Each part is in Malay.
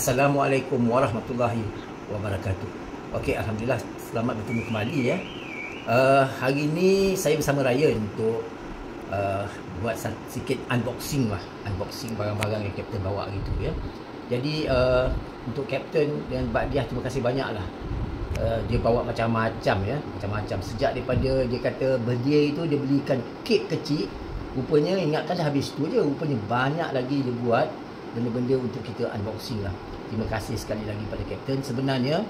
Assalamualaikum warahmatullahi wabarakatuh. Okey, alhamdulillah selamat bertemu kembali ya. Hari ini saya bersama Ryan untuk buat sikit unboxing barang-barang yang Kapten bawa gitu ya. Jadi untuk Kapten dan Mbak Diah, terima kasih banyaklah. Dia bawa macam-macam ya, macam-macam. Sejak daripada dia kata birthday itu dia belikan kek kecil. Rupanya ingatkan dah habis tu je, rupanya banyak lagi dia buat benda-benda untuk kita unboxing lah. Terima kasih sekali lagi pada Kapten. Sebenarnya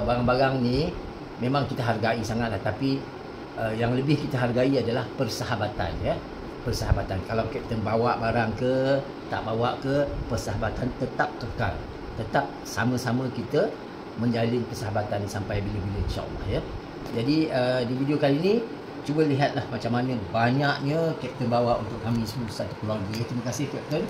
barang-barang ni memang kita hargai sangat lah, tapi yang lebih kita hargai adalah persahabatan ya. Persahabatan. Kalau Kapten bawa barang ke, tak bawa ke, persahabatan tetap kekal. Tetap sama-sama kita menjalin persahabatan sampai bila-bila, insya-Allah ya. Jadi di video kali ni cuba lihatlah macam mana banyaknya Kapten bawa untuk kami semua satu keluarga. Terima kasih Kapten.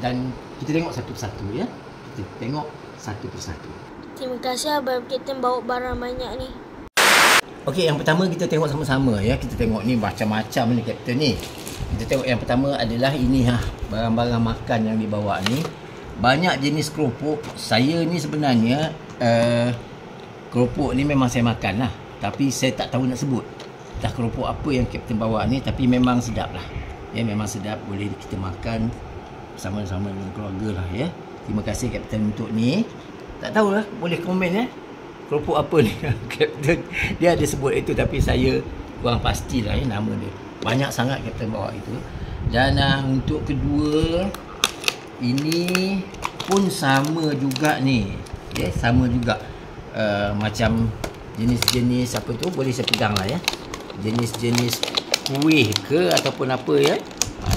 Dan kita tengok satu persatu ya. Kita tengok satu persatu. Terima kasih Abang Kapten bawa barang banyak ni. Okey, yang pertama kita tengok sama-sama ya. Kita tengok ni macam-macam ni Kapten ni. Kita tengok yang pertama adalah ini barang-barang makan yang dibawa ni. Banyak jenis keropok. Saya ni sebenarnya keropok ni memang saya makan lah, tapi saya tak tahu nak sebut dah keropok apa yang Kapten bawa ni, tapi memang sedap lah. Ya, memang sedap, boleh kita makan sama-sama dengan keluarga lah ya. Terima kasih Kapten untuk ni. Tak tahulah, boleh komen ya, keropok apa ni. Kapten dia ada sebut itu, tapi saya kurang pastilah ya nama dia. Banyak sangat Kapten bawa itu. Dan untuk kedua, ini pun sama juga ni ya, sama juga macam jenis-jenis apa tu, boleh saya pegang lah ya, jenis-jenis kuih ke ataupun apa ya.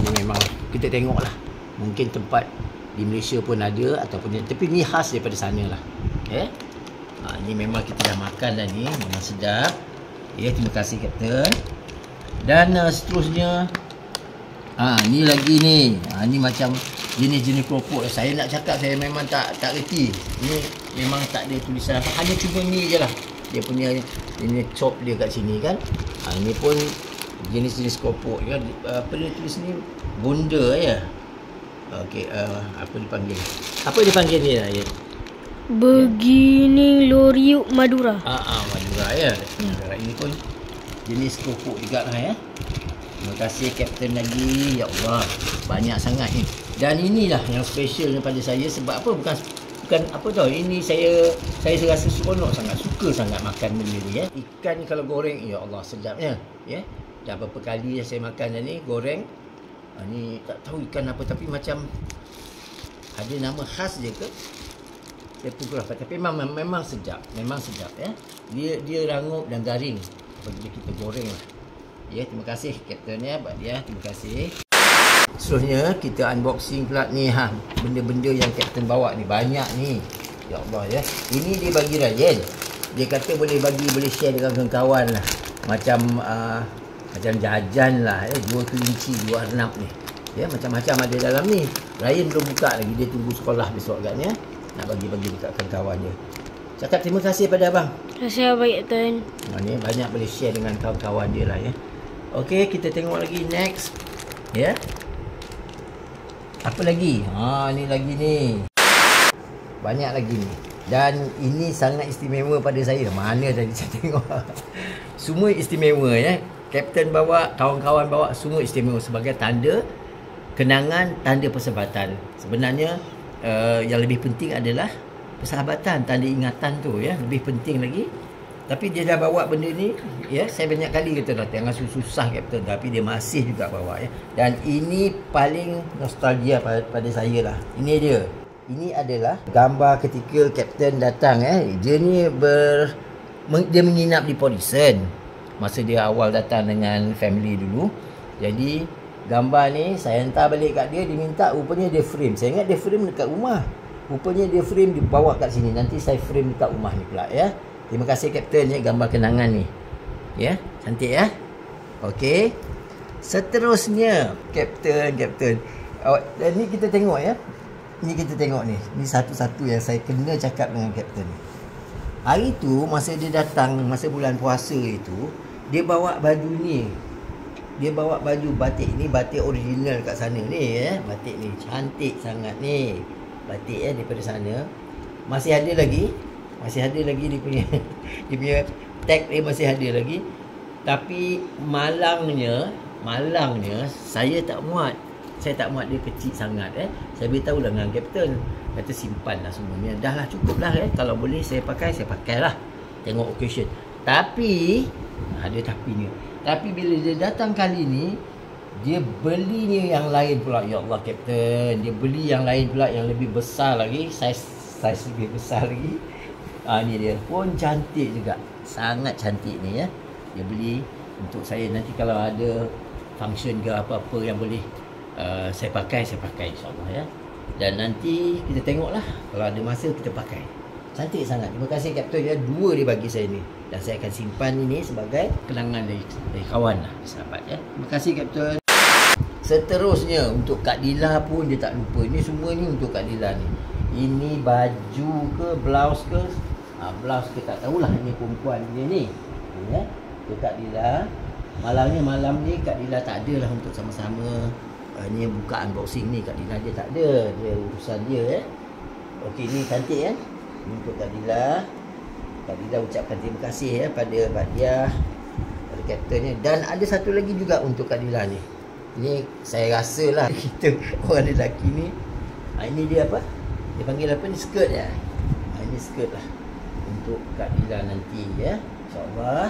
Ini memang kita tengok lah, mungkin tempat di Malaysia pun ada ataupun, tapi ni khas daripada sana lah ya. Ini memang kita dah makan dah ni, memang sedap ya. Terima kasih Kapten. Dan seterusnya ni lagi ni. Ni macam jenis-jenis keropok. Saya nak cakap saya memang tak reti. Ini memang tak ada tulisan apa, hanya cuma ni je lah dia punya ini chop dia kat sini kan. Ini pun jenis-jenis keropok ya. Apa dia tulis ni? Bonda ya. Okey, apa dipanggil? Apa dipanggil ni ya? Begini Loriuk Madura. Madura ya. Ini pun jenis keropok juga lah ya. Terima kasih Kapten lagi. Ya Allah, banyak sangat ni. Dan inilah yang special daripada saya. Sebab apa? Bukan apa tau. Ini saya rasa seronok sangat, suka sangat makan benda ni ya. Ikan ni kalau goreng, ya Allah sedapnya ya. Dah berapa kali saya makan dah ni goreng. Ni tak tahu ikan apa, tapi macam ada nama khas je ke? Saya pun kurang tahu, tapi memang sedap, memang sedap ya. Dia rangup dan garing apabila kita goreng lah. Ya, terima kasih Kapten ya, Mbak Diah, terima kasih. Seterusnya kita unboxing pula ni benda-benda yang Kapten bawa ni, banyak ni. Ya Allah ya. Ini dia bagi Ryan. Dia kata boleh share dengan kawan-kawan lah. Macam jajan lah ya, jual kelinci, jual arnab ni. Ya, macam-macam ada dalam ni. Ryan belum buka lagi, dia tunggu sekolah besok agaknya. Nak bagi-bagi dekat kawan-kawan dia. Cakap terima kasih pada abang. Terima kasih Abang Kapten. Ni banyak boleh share dengan kawan-kawan dia lah ya. Okey, kita tengok lagi next. Ya. Apa lagi? Ni lagi ni. Banyak lagi ni. Dan ini sangat istimewa pada saya. Mana tadi saya tengok. Semua istimewa ya. Kapten bawa, kawan-kawan bawa, semua istimewa sebagai tanda kenangan, tanda persahabatan. Sebenarnya yang lebih penting adalah persahabatan, tanda ingatan tu ya, lebih penting lagi. Tapi dia dah bawa benda ni ya, saya banyak kali kata dah jangan susah Kapten, tapi dia masih juga bawa ya. Dan ini paling nostalgia pada saya lah. Ini dia. Ini adalah gambar ketika Kapten datang dia ni dia menginap di Porison masa dia awal datang dengan family dulu. Jadi gambar ni saya hantar balik kat dia, minta rupanya dia frame. Saya ingat dia frame dekat rumah. Rupanya dia frame dibawa kat sini. Nanti saya frame dekat rumah ni pula ya. Terima kasih Kapten ya, gambar kenangan ni. Ya, cantik ya. Okey. Seterusnya Kapten. Dan ni kita tengok ya. Ni kita tengok ni. Ni satu-satu yang saya kena cakap dengan Kapten. Hari tu masa dia datang, masa bulan puasa itu, dia bawa baju ni. Dia bawa baju batik ni, batik original kat sana ni ya. Batik ni cantik sangat ni. batik daripada sana. Masih ada lagi dia punya dia punya tag dia masih ada lagi. Tapi malangnya saya tak muat dia kecil sangat. Saya beritahu lah dengan kapten, kata simpan lah semuanya, dah lah cukup lah. Kalau boleh saya pakai lah, tengok occasion. Tapi ada tapinya. Tapi bila dia datang kali ni, dia belinya yang lain pula. Ya Allah kapten, dia beli yang lain pula, yang lebih besar lagi, saiz lebih besar lagi. Ni dia pun cantik juga, sangat cantik ni ya. Dia beli untuk saya, nanti kalau ada function ke apa-apa yang boleh saya pakai insyaAllah ya. Dan nanti kita tengoklah, kalau ada masa kita pakai. Cantik sangat. Terima kasih kapten ya, 2 dia bagi saya ni. Dan saya akan simpan ini sebagai kenangan dari kawan lah, sahabat ya. Terima kasih kapten. Seterusnya untuk Kak Dila pun dia tak lupa. Ini semua ni untuk Kak Dila ni. Ini baju ke, blouse ke? Blouse ke tak tahulah, ini perempuan dia ni. Ya. Untuk Kak Dila. Malam ni Kak Dila tak ada lah untuk sama-sama ni buka unboxing ni. Kak Dila dia tak ada, dia urusan dia Okey, ni cantik untuk Kak Dila. Kak Dila ucapkan terima kasih pada Badiah, pada kaptennya. Dan ada satu lagi juga untuk Kak Dila ni. Ini saya rasa lah kita orang lelaki ni, ini dia apa? Dia panggil apa ni? Skirt ya. Ini skirt lah untuk Kak Dila nanti ya. InsyaAllah.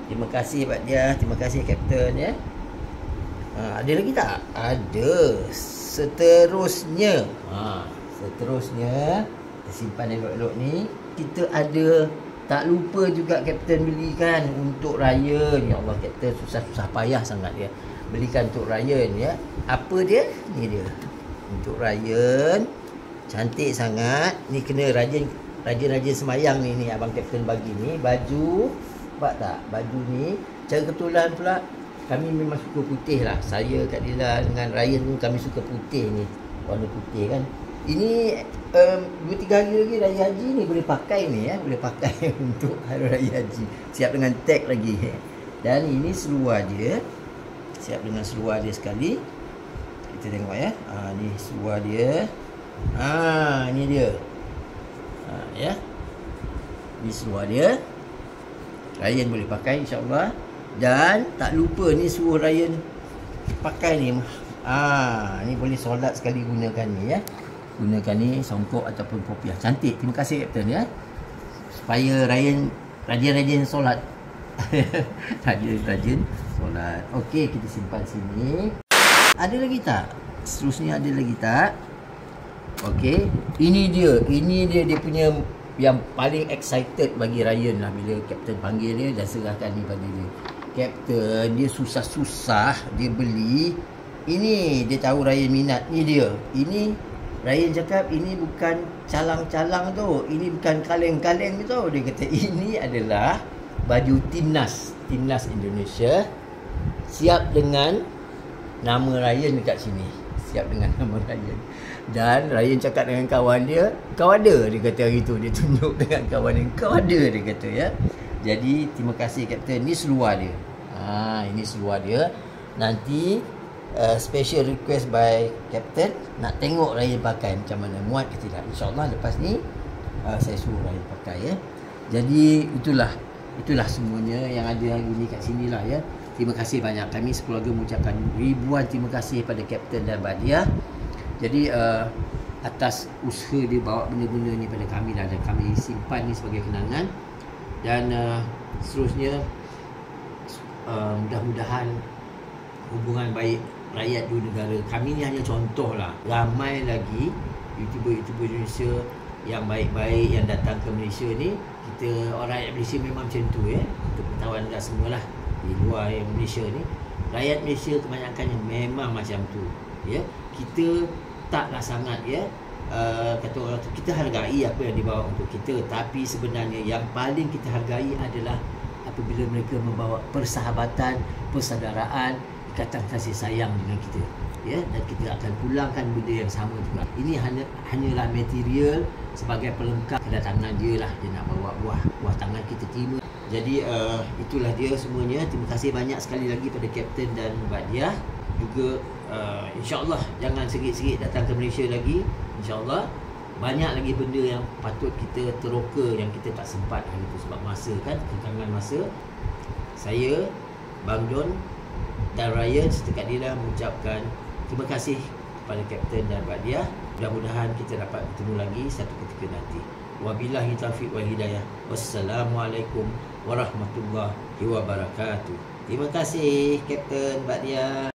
Terima kasih Badiah, terima kasih kapten ya. Ada lagi tak? Ada. Seterusnya kita simpan elok-elok ni. Kita ada, tak lupa juga kapten belikan untuk Ryan. Ya Allah kapten susah payah sangat dia belikan untuk Ryan ya. Apa dia? Ni dia untuk Ryan. Cantik sangat. Ni kena rajin semayang ni abang kapten bagi ni. Baju, nampak tak? Baju ni cara kebetulan pula kami memang suka putih lah. Saya, Kak Dila dengan Ryan pun kami suka putih ni, warna putih kan. Ini 2-3 hari lagi Raya Haji ni boleh pakai ni ya. Boleh pakai untuk Hari Raya Haji. Siap dengan tag lagi. Dan ini seluar dia. Siap dengan seluar dia sekali. Kita tengok ya. Ni seluar dia. Ni dia. Ya. Ni seluar dia. Ryan boleh pakai insyaAllah. Dan tak lupa ni suruh Ryan pakai ni. Ni boleh solat sekali gunakan ni ya. Gunakan ni songkok ataupun kopiah. Cantik. Terima kasih kapten ya. Supaya Ryan rajin-rajin solat. Rajin solat. Okey, kita simpan sini. Ada lagi tak? Seterusnya ada lagi tak? Okey, ini dia punya yang paling excited bagi Ryan lah bila kapten panggil dia dan serahkan ni pada dia. Kapten dia susah-susah dia beli. Ini dia tahu Ryan minat. Ni dia. Ini Ryan cakap ini bukan calang-calang tu. Ini bukan kaleng-kaleng tu. Dia kata ini adalah baju Timnas Indonesia. Siap dengan nama Ryan dekat sini. Siap dengan nama Ryan. Dan Ryan cakap dengan kawan dia, kau ada, dia kata hari tu. Dia tunjuk dengan kawan dia, kau ada, dia kata ya. Jadi terima kasih kapten. Ini seluar dia. Ini seluar dia. Nanti special request by kapten, nak tengok Ryan pakai macam mana, muat ke tidak. InsyaAllah lepas ni saya suruh Ryan pakai ya. Jadi itulah semuanya yang ada hari ini kat sini lah ya. Terima kasih banyak. Kami sekeluarga mengucapkan ribuan terima kasih pada kapten dan Badiah. Jadi atas usaha dia bawa benda-benda ni pada kami lah, dan kami simpan ni sebagai kenangan. Dan seterusnya mudah-mudahan hubungan baik rakyat dua negara. Kami ni hanya contoh lah. Ramai lagi YouTuber Indonesia yang baik-baik yang datang ke Malaysia ni. Kita orang rakyat Malaysia memang macam tu ya. Untuk pengetahuan anda semualah, di luar Malaysia ni, rakyat Malaysia kebanyakannya memang macam tu ya. Kita taklah sangat ya, kata orang tu, kita hargai apa yang dibawa untuk kita. Tapi sebenarnya yang paling kita hargai adalah apabila mereka membawa persahabatan, persaudaraan, ikatan kasih sayang dengan kita ya. Dan kita akan pulangkan benda yang sama juga. Ini hanyalah material sebagai pelengkap kedatangan dia lah. Dia nak bawa buah tangan kita terima. Jadi itulah dia semuanya. Terima kasih banyak sekali lagi pada kapten dan Badiah. Juga InsyaAllah jangan sikit-sikit datang ke Malaysia lagi. InsyaAllah banyak lagi benda yang patut kita teroka yang kita tak sempat hari itu sebab masa kan, kekangan masa. Saya, Bang John dan Ryan serta Kak Dira mengucapkan terima kasih kepada Kapten dan Pak Dia. Mudah-mudahan kita dapat bertemu lagi satu ketika nanti. Wabillahi taufiq wal hidayah. Wassalamualaikum warahmatullahi wabarakatuh. Terima kasih Kapten Pak Dia.